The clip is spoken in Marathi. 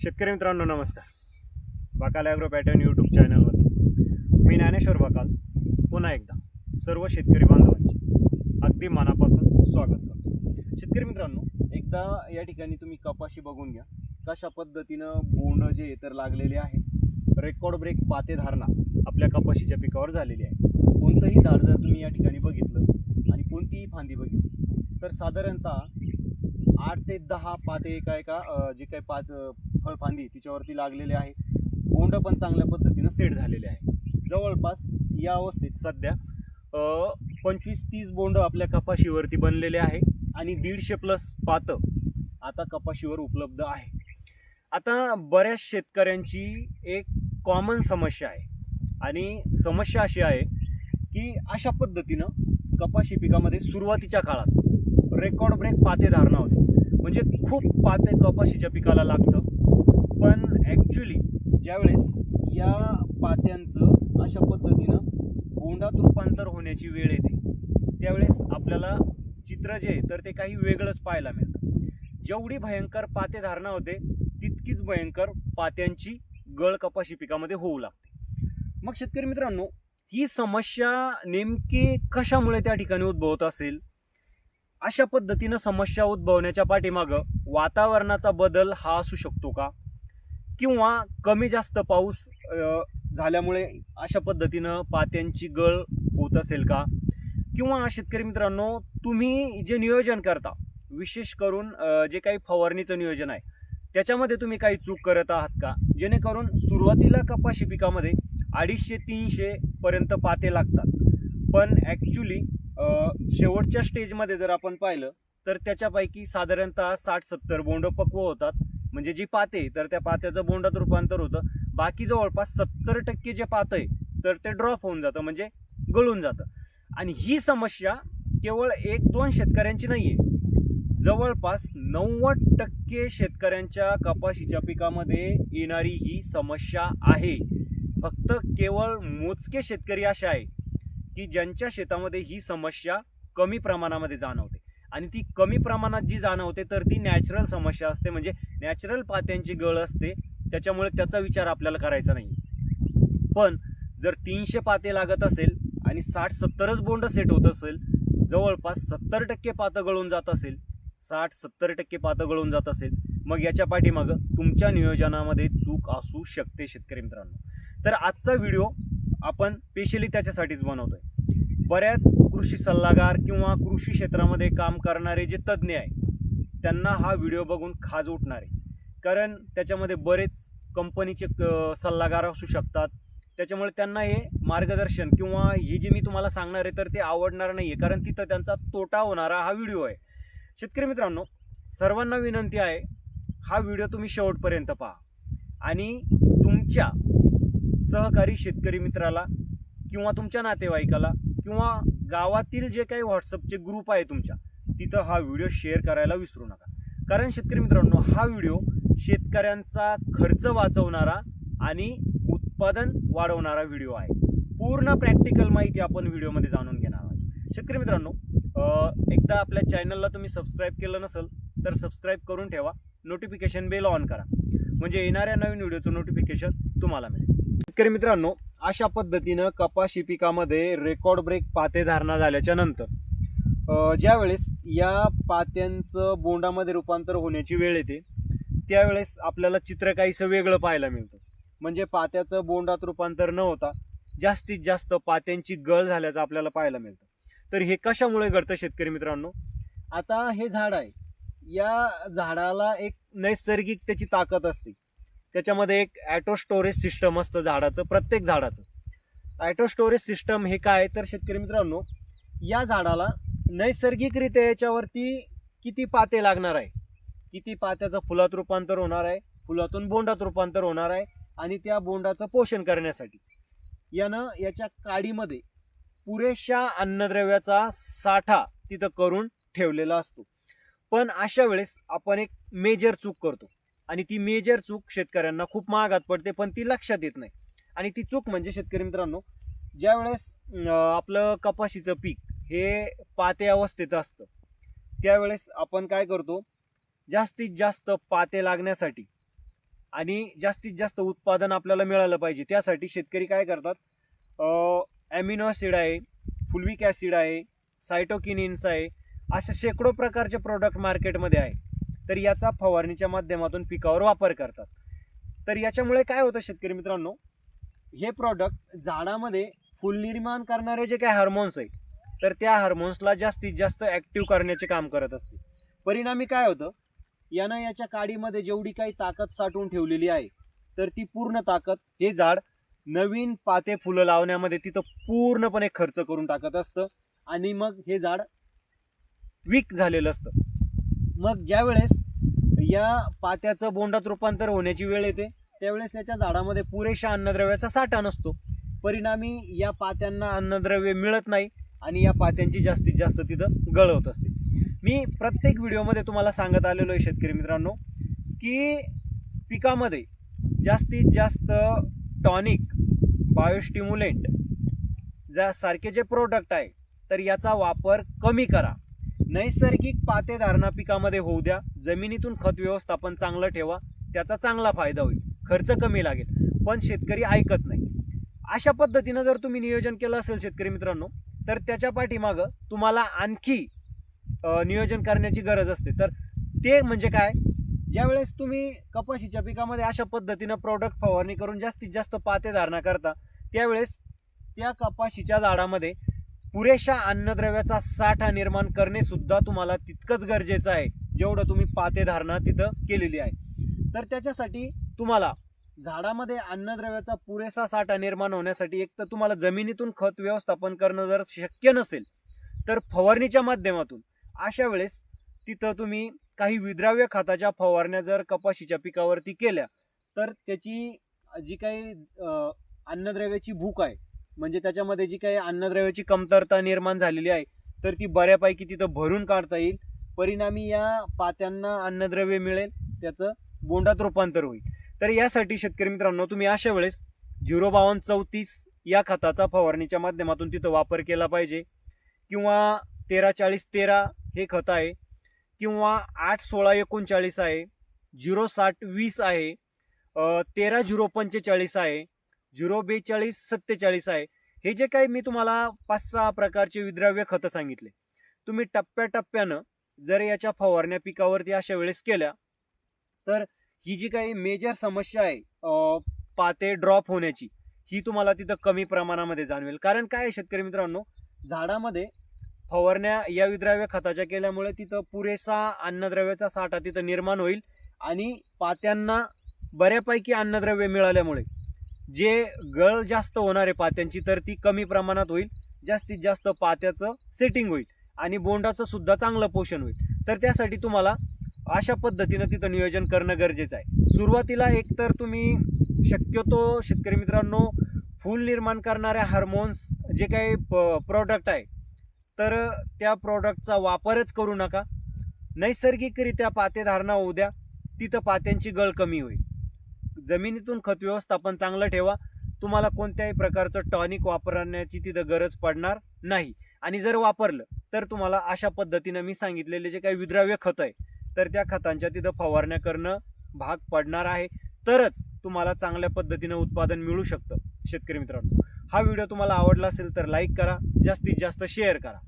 शेतकरी मित्रांनो नमस्कार. बाकाल ॲग्रो पॅटर्न यूट्यूब चॅनलवर मी ज्ञानेश्वर बाकाल पुन्हा एकदा सर्व शेतकरी बांधवांचे अगदी मनापासून स्वागत करतो. शेतकरी मित्रांनो, एकदा या ठिकाणी तुम्ही कपाशी बघून घ्या कशा पद्धतीनं बोंड जे तर लागलेले आहे. रेकॉर्ड ब्रेक पाते धारणा आपल्या कपाशीच्या पिकावर झालेली आहे. कोणतंही झाड जर तुम्ही या ठिकाणी बघितलं आणि कोणतीही फांदी बघितली तर साधारणतः 8 ते 10 पाते एका जे काही फळफांदी तिच्यावरती लागलेले आहे. बोंड पण चांगल्या पद्धतीनं सेट झालेले आहे. जवळपास या अवस्थेत सध्या 25-30 बोंड आपल्या कपाशीवरती बनलेले आहे आणि 150+ पातं आता कपाशीवर उपलब्ध आहे. आता बऱ्याच शेतकऱ्यांची एक कॉमन समस्या आहे आणि समस्या अशी आहे की अशा पद्धतीनं कपाशी पिकामध्ये सुरुवातीच्या काळात रेकॉर्ड ब्रेक पाते धारणा होते. म्हणजे खूप पाते कपाशीच्या पिकाला लागतं, पण ॲक्च्युली ज्यावेळेस या पात्यांचं अशा पद्धतीनं बोंडात रूपांतर होण्याची वेळ येते त्यावेळेस आपल्याला चित्र जे तर ते काही वेगळंच पाहायला मिळतं. जेवढी भयंकर पाते धारणा होते तितकीच भयंकर पात्यांची गळ कपाशी पिकामध्ये होऊ लागते. मग शेतकरी मित्रांनो, ही समस्या नेमकी कशामुळे त्या ठिकाणी उद्भवत असेल? अशा पद्धतीनं समस्या उद्भवण्याच्या पाठीमागं वातावरणाचा बदल हा असू शकतो का, किंवा कमी जास्त पाऊस झाल्यामुळे अशा पद्धतीनं पात्यांची गळ होत असेल का, किंवा शेतकरी मित्रांनो तुम्ही जे नियोजन करता विशेष करून जे काही फवारणीचं नियोजन आहे त्याच्यामध्ये तुम्ही काही चूक करत आहात का, जेणेकरून सुरुवातीला कपाशी पिकामध्ये 250-300 पर्यंत पाते लागतात, पण ॲक्च्युली शेवटच्या स्टेजमध्ये जर आपण पाहिलं तर त्याच्यापैकी साधारणतः 60-70 बोंड पक्व होतात. म्हणजे जी पाते तर त्या पात्याचं बोंडात रूपांतर होतं. बाकी जवळपास 70% जे पातं आहे तर ते ड्रॉप होऊन जातं, म्हणजे गळून जातं. आणि ही समस्या केवळ 1-2 शेतकऱ्यांची नाही आहे, जवळपास 90% शेतकऱ्यांच्या कपाशीच्या पिकामध्ये येणारी ही समस्या आहे. फक्त केवळ मोजके शेतकरी असे आहे की ज्यांच्या शेतामध्ये ही समस्या कमी प्रमाणामध्ये जाणवते, आणि ती कमी प्रमाणात जी जाणवते तर ती नॅचरल समस्या असते, म्हणजे नॅचरल पात्यांची गळ असते, त्याच्यामुळे त्याचा विचार आपल्याला करायचा नाही. पण जर 300 पाते लागत असेल आणि 60-70च बोंड सेट होत असेल, जवळपास 70% पातं गळून जात असेल, 60-70% पातं गळून जात असेल, मग याच्या पाठीमागं तुमच्या नियोजनामध्ये चूक असू शकते शेतकरी मित्रांनो. तर आजचा व्हिडिओ आपण स्पेशली त्याच्यासाठीच बनवतोय. बऱ्याच कृषी सल्लागार किंवा कृषी क्षेत्रामध्ये काम करणारे जे तज्ज्ञ आहे त्यांना हा व्हिडिओ बघून खाज उठणार आहे, कारण त्याच्यामध्ये बरेच कंपनीचे सल्लागार असू शकतात. त्याच्यामुळे त्यांना हे मार्गदर्शन किंवा हे जे मी तुम्हाला सांगणार आहे तर ते आवडणार नाही आहे, कारण तिथं त्यांचा तोटा होणारा हा व्हिडिओ आहे. शेतकरी मित्रांनो, सर्वांना विनंती आहे, हा व्हिडिओ तुम्ही शेवटपर्यंत पहा आणि तुमच्या सहकारी शेतकरी मित्राला किंवा तुमच्या नातेवाईकाला किंवा गावातील जे काही व्हॉट्सअपचे ग्रुप आहे तुमच्या, तिथं हा व्हिडिओ शेअर करायला विसरू नका. कारण शेतकरी मित्रांनो, हा व्हिडिओ शेतकऱ्यांचा खर्च वाचवणारा आणि उत्पादन वाढवणारा व्हिडिओ आहे. पूर्ण प्रॅक्टिकल माहिती आपण व्हिडिओमध्ये जाणून घेणार आहोत. शेतकरी मित्रांनो, एकदा आपल्या चॅनलला तुम्ही सबस्क्राईब केलं नसेल तर सबस्क्राईब करून ठेवा, नोटिफिकेशन बेल ऑन करा, म्हणजे येणाऱ्या नवीन व्हिडिओचं नोटिफिकेशन तुम्हाला मिळेल. शेतकरी मित्रांनो, अशा पद्धतीनं कपाशी पिकामध्ये रेकॉर्ड ब्रेक पाते धारणा झाल्याच्या नंतर ज्यावेळेस या पात्यांचं बोंडामध्ये रूपांतर होण्याची वेळ येते त्यावेळेस आपल्याला चित्र काहीसं वेगळं पाहायला मिळतं. म्हणजे पात्याचं बोंडात रूपांतर न होता जास्तीत जास्त पात्यांची गळ झाल्याचं आपल्याला पाहायला मिळतं. तर हे कशामुळे घडतं शेतकरी मित्रांनो? आता हे झाड आहे, या झाडाला एक नैसर्गिक त्याची ताकद असते. त्याच्यामध्ये एक ॲटो स्टोरेज सिस्टम असतं झाडाचं, प्रत्येक झाडाचं. ॲटो स्टोरेज सिस्टम हे काय तर शेतकरी मित्रांनो, या झाडाला नैसर्गिकरित्या याच्यावरती किती पाते लागणार आहे, किती पात्याचं फुलात रूपांतर होणार आहे, फुलातून बोंडात रूपांतर होणार आहे, आणि त्या बोंडाचं पोषण करण्यासाठी यानं याच्या काडीमध्ये पुरेशा अन्नद्रव्याचा साठा तिथं करून ठेवलेला असतो. पण अशा वेळेस आपण एक मेजर चूक करतो, आणि ती मेजर चूक शेतकऱ्यांना खूप महागात पडते, पण ती लक्षात येत नाही. आणि ती चूक म्हणजे शेतकरी मित्रांनो, ज्यावेळेस आपलं कपाशीचं पीक हे पाते अवस्थेत असतं त्यावेळेस आपण काय करतो, जास्तीत जास्त पाते लागण्यासाठी आणि जास्तीत जास्त उत्पादन आपल्याला मिळालं पाहिजे. त्यासाठी शेतकरी काय करतात, ॲमिनो ॲसिड आहे, फुल्विक ॲसिड आहे, सायटोकिनिन्स आहे, अशा शेकडो प्रकारचे प्रोडक्ट मार्केटमध्ये आहे. तर याचा फवारणीच्या माध्यमातून पिकावर वापर करतात. तर याच्यामुळे काय होतं शेतकरी मित्रांनो, हे प्रॉडक्ट झाडामध्ये फुल निर्माण करणारे जे काही हार्मोन्स आहे तर त्या हार्मोन्सला जास्तीत जास्त ॲक्टिव्ह करण्याचे काम करत असते. परिणामी काय होतं, यानं याच्या काडीमध्ये जेवढी काही ताकद साठवून ठेवलेली आहे तर ती पूर्ण ताकद हे झाड नवीन पाते फुलं लावण्यामध्ये तिथं पूर्णपणे खर्च करून टाकत असतं आणि मग हे झाड वीक झालेलं असतं. मग ज्या वेळेस या पात्याचं बोंडात रूपांतर होण्याची वेळ येते त्यावेळेस याच्या झाडामध्ये पुरेशा अन्नद्रव्याचा साठा नसतो. परिणामी या पात्यांना अन्नद्रव्य मिळत नाही आणि या पात्यांची जास्तीत जास्त तिथं गळ होत असते. मी प्रत्येक व्हिडिओमध्ये तुम्हाला सांगत आलेलो आहे शेतकरी मित्रांनो की पिकामध्ये जास्तीत जास्त टॉनिक, बायोस्टिम्युलेंट सारखे जे प्रोडक्ट आहे तर याचा वापर कमी करा. नैसर्गिक पातेधारणा पिकामध्ये होऊ द्या. जमिनीतून खत व्यवस्थापन चांगलं ठेवा, त्याचा चांगला फायदा होईल, खर्च कमी लागेल. पण शेतकरी ऐकत नाही. अशा पद्धतीनं जर तुम्ही नियोजन केलं असेल शेतकरी मित्रांनो तर त्याच्या पाठीमागं तुम्हाला आणखी नियोजन करण्याची गरज असते. तर ते म्हणजे काय, ज्यावेळेस तुम्ही कपाशीच्या पिकामध्ये अशा पद्धतीनं प्रोडक्ट फवारणी करून जास्तीत जास्त पातेधारणा करता त्यावेळेस त्या कपाशीच्या झाडामध्ये पुरेशा अन्नद्रव्याचा साठा निर्माण करणे सुद्धा तुम्हाला तितकंच गरजेचं आहे जेवढं तुम्ही पातेधारणा तिथं केलेली आहे. तर त्याच्यासाठी तुम्हाला झाडामध्ये अन्नद्रव्याचा पुरेसा साठा निर्माण होण्यासाठी एक तर तुम्हाला जमिनीतून खत व्यवस्थापन करणं जर शक्य नसेल तर फवारणीच्या माध्यमातून अशा वेळेस तिथं तुम्ही काही विद्राव्य खताच्या फवारण्या जर कपाशीच्या पिकावरती केल्या तर त्याची जी काही अन्नद्रव्याची भूक आहे म्हणजे त्याच्यामध्ये जी काही अन्नद्रव्याची कमतरता निर्माण झालेली आहे तर ती बऱ्यापैकी तिथं भरून काढता येईल. परिणामी या पात्यांना अन्नद्रव्य मिळेल, त्याचं बोंडात रूपांतर होईल. तर यासाठी शेतकरी मित्रांनो तुम्ही अशा वेळेस 05234 या खताचा फवारणीच्या माध्यमातून तिथं वापर केला पाहिजे किंवा 134013 हे खत आहे किंवा 81639 आहे, 06020 आहे, 13045 आहे, 04247 आहे. हे जे काही मी तुम्हाला 5-6 प्रकारचे विद्राव्य खतं सांगितले, तुम्ही टप्प्याटप्प्यानं जर याच्या फवारण्या पिकावरती अशा वेळेस केल्या तर ही जी काही मेजर समस्या आहे पाते ड्रॉप होण्याची ही तुम्हाला तिथं कमी प्रमाणामध्ये जाणवेल. कारण काय शेतकरी मित्रांनो, झाडामध्ये फवारण्या या विद्राव्य खताच्या केल्यामुळे तिथं पुरेसा अन्नद्रव्याचा साठा तिथं निर्माण होईल आणि पात्यांना बऱ्यापैकी अन्नद्रव्य मिळाल्यामुळे जे गळ जास्त होणार आहे पात्यांची तर ती कमी प्रमाणात होईल, जास्तीत जास्त पात्याचं सेटिंग होईल आणि बोंडाचं सुद्धा चांगलं पोषण होईल. तर त्यासाठी तुम्हाला अशा पद्धतीनं तिथं नियोजन करणं गरजेचं आहे. सुरुवातीला एक तर तुम्ही शक्यतो शेतकरी मित्रांनो फूल निर्माण करणाऱ्या हार्मोन्स जे काही प्रोडक्ट आहे तर त्या प्रोडक्टचा वापरच करू नका. नैसर्गिकरित्या पातेधारणा होऊ द्या, तिथं पात्यांची गळ कमी होईल. जमिनीतून खत व्यवस्थापन चांगलं ठेवा, तुम्हाला कोणत्याही प्रकारचं टॉनिक वापरण्याची तिथं गरज पडणार नाही. आणि जर वापरलं तर तुम्हाला अशा पद्धतीनं मी सांगितलेले जे काही विद्राव्य खत आहे तर त्या खतांच्या तिथं फवारण्या करणं भाग पडणार आहे. तरच तुम्हाला चांगल्या पद्धतीनं उत्पादन मिळू शकतं. शेतकरी मित्रांनो, हा व्हिडिओ तुम्हाला आवडला असेल तर लाईक करा, जास्तीत जास्त शेअर करा.